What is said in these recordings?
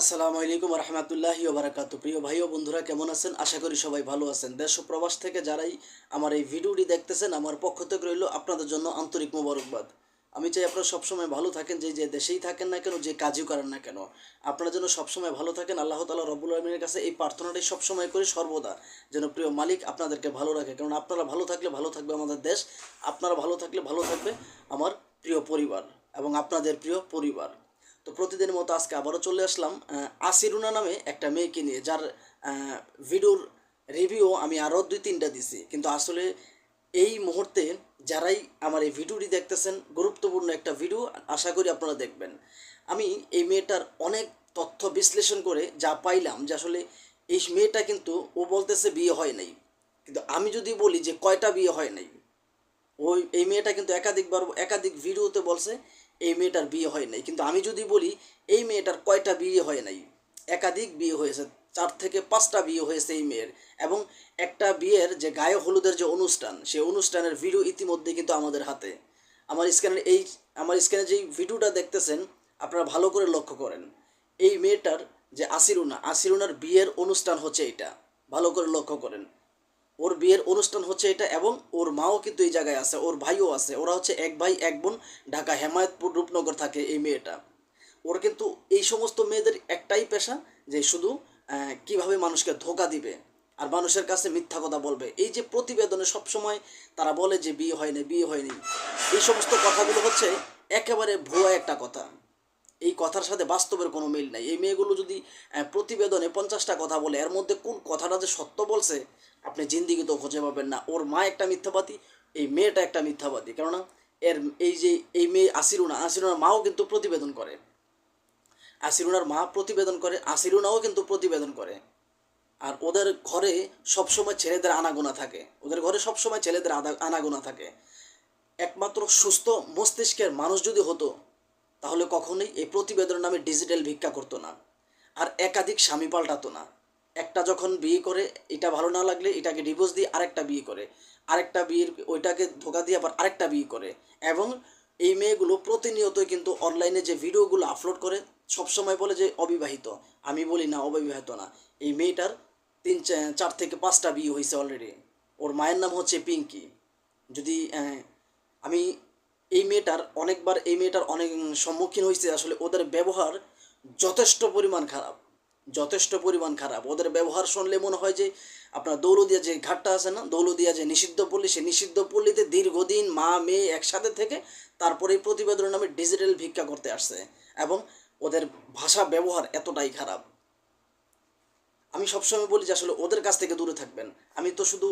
আসসালামু আলাইকুম রহমতুল্লাহি ওবরাকাতু। প্রিয় ভাই ও বন্ধুরা, কেমন আছেন? আশা করি সবাই ভালো আছেন। দেশ ও প্রবাস থেকে যারাই আমার এই ভিডিওটি দেখতেছেন, আমার পক্ষ থেকে রইল আপনাদের জন্য আন্তরিক মোবারকবাদ। আমি চাই আপনারা সবসময় ভালো থাকেন, যে দেশেই থাকেন না কেন, যে কাজই করেন না কেন, আপনারা যেন সবসময় ভালো থাকেন। আল্লাহ তাআলা রব্বুল আলামিনের কাছে এই প্রার্থনাটাই সবসময় করি, সর্বদা যেন প্রিয় মালিক আপনাদেরকে ভালো রাখে। কারণ আপনারা ভালো থাকলে ভালো থাকবে আমাদের দেশ, আপনারা ভালো থাকলে ভালো থাকবে আমার প্রিয় পরিবার এবং আপনাদের প্রিয় পরিবার। তো প্রতিদিনের মতো আজকে আবারও চলে আসলাম আসিরুনা নামে একটা মেয়েকে নিয়ে, যার ভিডিওর রিভিউ আমি আরও 2-3টা দিছি। কিন্তু আসলে এই মুহূর্তে যারাই আমার এই ভিডিওটি দেখতেছেন, গুরুত্বপূর্ণ একটা ভিডিও, আশা করি আপনারা দেখবেন। আমি এই মেয়েটার অনেক তথ্য বিশ্লেষণ করে যা পাইলাম যে আসলে এই মেয়েটা কিন্তু, ও বলতেছে বিয়ে হয় নাই, কিন্তু আমি যদি বলি যে কয়টা বিয়ে হয় নাই, এই মেয়েটা কিন্তু একাধিকবার একাধিক ভিডিওতে বলছে এই মেয়েটার বিয়ে হয় নাই। কিন্তু আমি যদি বলি এই মেয়েটার কয়টা বিয়ে হয় নাই, একাধিক বিয়ে হয়েছে, 4 থেকে 5টা বিয়ে হয়েছে এই মেয়ের। এবং একটা বিয়ের যে গায়ে হলুদের যে অনুষ্ঠান, সেই অনুষ্ঠানের ভিডিও ইতিমধ্যে কিন্তু আমাদের হাতে। আমার স্ক্যানের আমার স্ক্যানে যেই ভিডিওটা দেখতেছেন, আপনারা ভালো করে লক্ষ্য করেন। এই মেয়েটার যে আসিরুনার বিয়ের অনুষ্ঠান হচ্ছে এটা, ভালো করে লক্ষ্য করেন। ওর বিয়ের অনুষ্ঠান হচ্ছে এটা, এবং ওর মাও কিন্তু এই জায়গায় আছে, ওর ভাইও আছে। ওরা হচ্ছে এক ভাই এক বোন, ঢাকা হেমায়তপুর রূপনগর থাকে এই মেয়েটা। ওর কিন্তু এই সমস্ত মেয়েদের একটাই পেশা, যে শুধু কিভাবে মানুষকে ধোঁকা দিবে আর মানুষের কাছে মিথ্যা কথা বলবে। এই যে প্রতিবেদনে সবসময় তারা বলে যে বিয়ে হয়নি বিয়ে হয়নি, এই সমস্ত কথাগুলো হচ্ছে একেবারে ভুয়া একটা কথা। এই কথার সাথে বাস্তবের কোনো মিল নাই। এই মেয়েগুলো যদি প্রতিবেদনে 50টা কথা বলে, এর মধ্যে কোন কথাটা যে সত্য বলছে আপনি জিন্দিগিতেও খুঁজে পাবেন না। ওর মা একটা মিথ্যাবাদী, এই মেয়েটা একটা মিথ্যাবাদী। কেননা এর এই যে এই মেয়ে আসিরুনার মাও কিন্তু প্রতিবেদন করে, আসিরুনার মা প্রতিবেদন করে, আসিরুনাও কিন্তু প্রতিবেদন করে। আর ওদের ঘরে সবসময় ছেলেদের আনাগোনা থাকে, ওদের ঘরে সবসময় ছেলেদের আনাগোনা থাকে। একমাত্র সুস্থ মস্তিষ্কের মানুষ যদি হতো, তাহলে কখনোই এই প্রতিবেদনের নামে ডিজিটাল ভিক্ষা করতো না, আর একাধিক স্বামী পাল্টাতো না। একটা যখন বিয়ে করে, এটা ভালো না লাগলে এটাকে ডিভোর্স দিয়ে আরেকটা বিয়ে করে, আরেকটা বিয়ের ওইটাকে ধোকা দিয়ে আবার আরেকটা বিয়ে করে। এবং এই মেয়েগুলো প্রতিনিয়তই কিন্তু অনলাইনে যে ভিডিওগুলো আপলোড করে, সবসময় বলে যে অবিবাহিত। আমি বলি না, অবিবাহিত না। এই মেয়েটার 4 থেকে 5টা বিয়ে হয়েছে অলরেডি। ওর মায়ের নাম হচ্ছে পিঙ্কি। যদি আমি এই মেয়েটার অনেক সম্মুখীন হয়েছে। আসলে ওদের ব্যবহার যথেষ্ট পরিমাণ খারাপ, যথেষ্ট পরিমাণ খারাপ। ওদের ব্যবহার শুনলে মনে হয় যে আপনার দৌলদিয়া যে ঘাটটা আছে না, দৌলদিয়া যে নিষিদ্ধ পল্লী, সেই নিষিদ্ধ পল্লীতে দীর্ঘদিন মা মেয়ে একসাথে থেকে তারপরে এই প্রতিবেদনের নামে ডিজিটাল ভিক্ষা করতে আসছে। এবং ওদের ভাষা ব্যবহার এতটাই খারাপ। আমি সবসময় বলি যে আসলে ওদের কাছ থেকে দূরে থাকবেন। আমি তো শুধু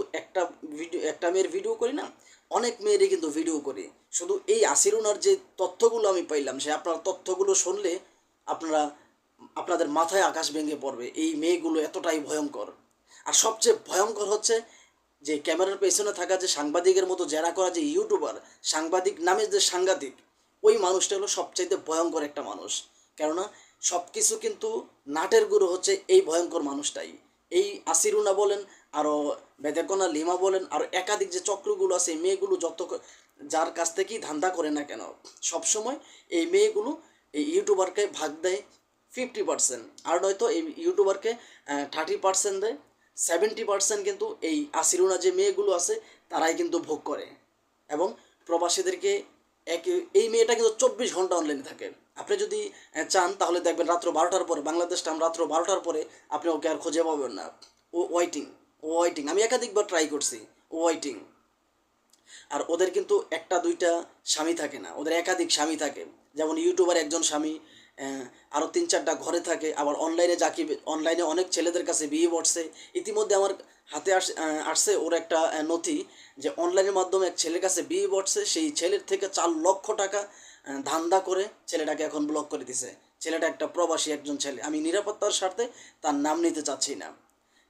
একটা মেয়ের ভিডিও করি না, অনেক মেয়েরই কিন্তু ভিডিও করি। শুধু এই আসিরুনার যে তথ্যগুলো আমি পাইলাম, সে আপনার তথ্যগুলো শুনলে আপনারা আপনাদের মাথায় আকাশ ভেঙে পড়বে। এই মেয়েগুলো এতটাই ভয়ঙ্কর। আর সবচেয়ে ভয়ঙ্কর হচ্ছে যে ক্যামেরার পেছনে থাকা যে সাংবাদিকের মতো জেরা করা যে ইউটিউবার, সাংবাদিক নামে যে সাংঘাতিক, ওই মানুষটা হলো সবচাইতে ভয়ঙ্কর একটা মানুষ। কেননা সব কিছু কিন্তু নাটের গুরু হচ্ছে এই ভয়ঙ্কর মানুষটাই। এই আসিরুনা বলেন, আরও বেদেকোনা লিমা বলেন, আরও একাধিক যে চক্রগুলো আছে, এই মেয়েগুলো যার কাছ থেকেই ধান্দা করে না কেন, সবসময় এই মেয়েগুলো এই ইউটিউবারকে ভাগ দেয় 50%, আর নয়তো এই ইউটিউবারকে 30% দেয়। 70% কিন্তু এই আসিরুনা যে মেয়েগুলো আছে তারাই কিন্তু ভোগ করে। এবং প্রবাসীদেরকে এক এই মেয়েটা কিন্তু 24 ঘন্টা অনলাইনে থাকে। আপনি যদি চান তাহলে দেখবেন রাত্র 12টার পরে, বাংলাদেশ টাইম রাত্র 12টার পরে আপনি ওকে আর খুঁজে পাবেন না। ও ওয়াইটিং, ও ওয়াইটিং। আমি একাধিকবার ট্রাই করছি, ও ওয়াইটিং। আর ওদের কিন্তু একটা দুইটা স্বামী থাকে না, ওদের একাধিক স্বামী থাকে। যেমন ইউটিউবার একজন স্বামী, আরও 3-4টা ঘরে থাকে। আবার অনলাইনে অনেক ছেলেদের কাছে বিয়ে বসছে। ইতিমধ্যে আমার হাতে আসছে ওর একটা নথি, যে অনলাইনের মাধ্যমে এক ছেলের কাছে বিয়ে বসছে, সেই ছেলের থেকে 4 লক্ষ টাকা ধান্দা করে ছেলেটাকে এখন ব্লক করে দিছে। ছেলেটা একটা প্রবাসী একজন ছেলে, আমি নিরাপত্তার স্বার্থে তার নাম নিতে চাচ্ছি না।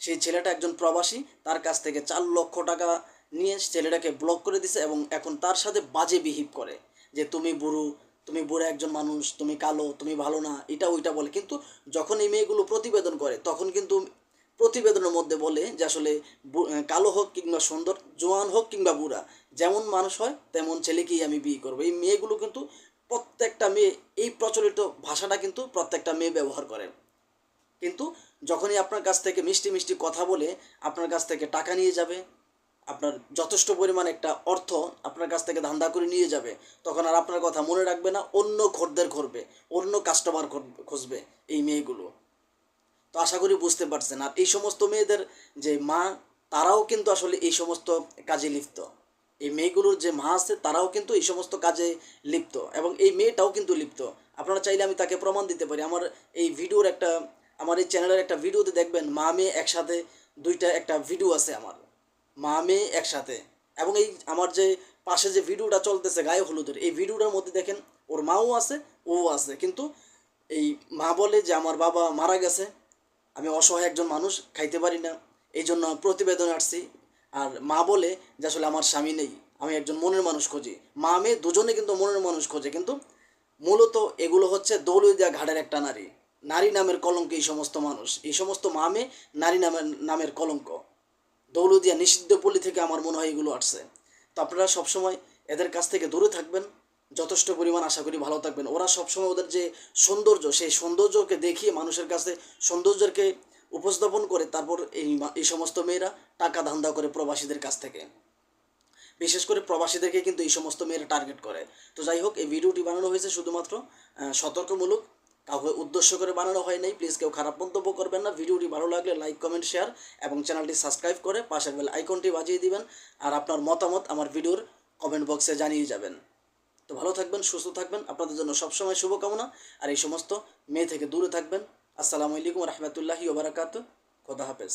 সেই ছেলেটা একজন প্রবাসী, তার কাছ থেকে 4 লক্ষ টাকা নিয়ে ছেলেটাকে ব্লক করে দিছে, এবং এখন তার সাথে বাজে বিহেভ করে, যে তুমি বুড়ো একজন মানুষ, তুমি কালো, তুমি ভালো না, এটা ওইটা বলে। কিন্তু যখন এই মেয়েগুলো প্রতিবেদন করে, তখন কিন্তু প্রতিবেদনের মধ্যে বলে যে আসলে কালো হোক কিংবা সুন্দর, জোয়ান হোক কিংবা বুড়া, যেমন মানুষ হয় তেমন ছেলেকেই আমি বিয়ে করবো। এই মেয়েগুলো কিন্তু প্রত্যেকটা মেয়ে এই প্রচলিত ভাষাটা কিন্তু প্রত্যেকটা মেয়ে ব্যবহার করে। কিন্তু যখনই আপনার কাছ থেকে মিষ্টি মিষ্টি কথা বলে আপনার কাছ থেকে টাকা নিয়ে যাবে, আপনার যথেষ্ট পরিমাণ একটা অর্থ আপনার কাছ থেকে ধান্দা করে নিয়ে যাবে, তখন আর আপনার কথা মনে রাখবে না, অন্য খদ্দের করবে, অন্য কাস্টমার খুঁজবে এই মেয়েগুলো। তো আশা করি বুঝতে পারছেন। আর এই সমস্ত মেয়েদের যে মা, তারাও কিন্তু আসলে এই সমস্ত কাজে লিপ্ত। এই মেয়েগুলোর যে মা আছে তারাও কিন্তু এই সমস্ত কাজে লিপ্ত, এবং এই মেয়েটাও কিন্তু লিপ্ত। আপনারা চাইলে আমি তাকে প্রমাণ দিতে পারি। আমার এই চ্যানেলের একটা ভিডিওতে দেখবেন মা মেয়ে একসাথে দুইটা একটা ভিডিও আছে আমার, মা মেয়ে একসাথে। এবং এই আমার যে পাশে যে ভিডিওটা চলতেছে গায়ে হলুদের, এই ভিডিওটার মধ্যে দেখেন ওর মাও আছে, ও আছে, কিন্তু এই মা বলে যে আমার বাবা মারা গেছে, আমি অসহায় একজন মানুষ, খাইতে পারি না, এই জন্য প্রতিবেদন আসছি। আর মা বলে যে আসলে আমার স্বামী নেই, আমি একজন মনের মানুষ খুঁজি। মা মেয়ে দুজনে কিন্তু মনের মানুষ খোঁজে, কিন্তু মূলত এগুলো হচ্ছে দৌলতদিয়া ঘাটের একটা নারী, নারী নামের কলঙ্ক। এই সমস্ত মানুষ, এই সমস্ত মা মেয়ে নারী নামের কলঙ্ক। দৌলতদিয়া নিষিদ্ধ পল্লী থেকে আমার মনে হয় এগুলো আসছে। তো আপনারা সবসময় এদের কাছ থেকে দূরে থাকবেন, যথেষ্ট পরিমাণ আশা করি ভালো থাকবেন। ওরা সবসময় ওদের যে সৌন্দর্য, সেই সৌন্দর্যকে দেখিয়ে মানুষের কাছে সৌন্দর্যকে উপস্থাপন করে, তারপর এই সমস্ত মেয়েরা টাকা ধান্দা করে প্রবাসীদের কাছ থেকে। বিশেষ করে প্রবাসীদেরকে কিন্তু এই সমস্ত মেয়েরা টার্গেট করে। তো যাই হোক, এই ভিডিওটি বানানো হয়েছে শুধুমাত্র সতর্কমূলক, কাউকে উদ্দেশ্য করে বানানো হয় নাই। প্লিজ কেউ খারাপ মন্তব্য করবেন না। ভিডিওটি ভালো লাগলে লাইক, কমেন্ট, শেয়ার এবং চ্যানেলটি সাবস্ক্রাইব করে পাশের বেল আইকনটি বাজিয়ে দিবেন। আর আপনার মতামত আমার ভিডিওর কমেন্ট বক্সে জানিয়ে যাবেন। তো ভালো থাকবেন, সুস্থ থাকবেন, আপনাদের জন্য সবসময় শুভকামনা। আর এই সমস্ত মেয়ে থেকে দূরে থাকবেন। আসসালামু আলাইকুম রহমতুল্লাহি ওয়া বারাকাতুহু। খোদা হাফেজ।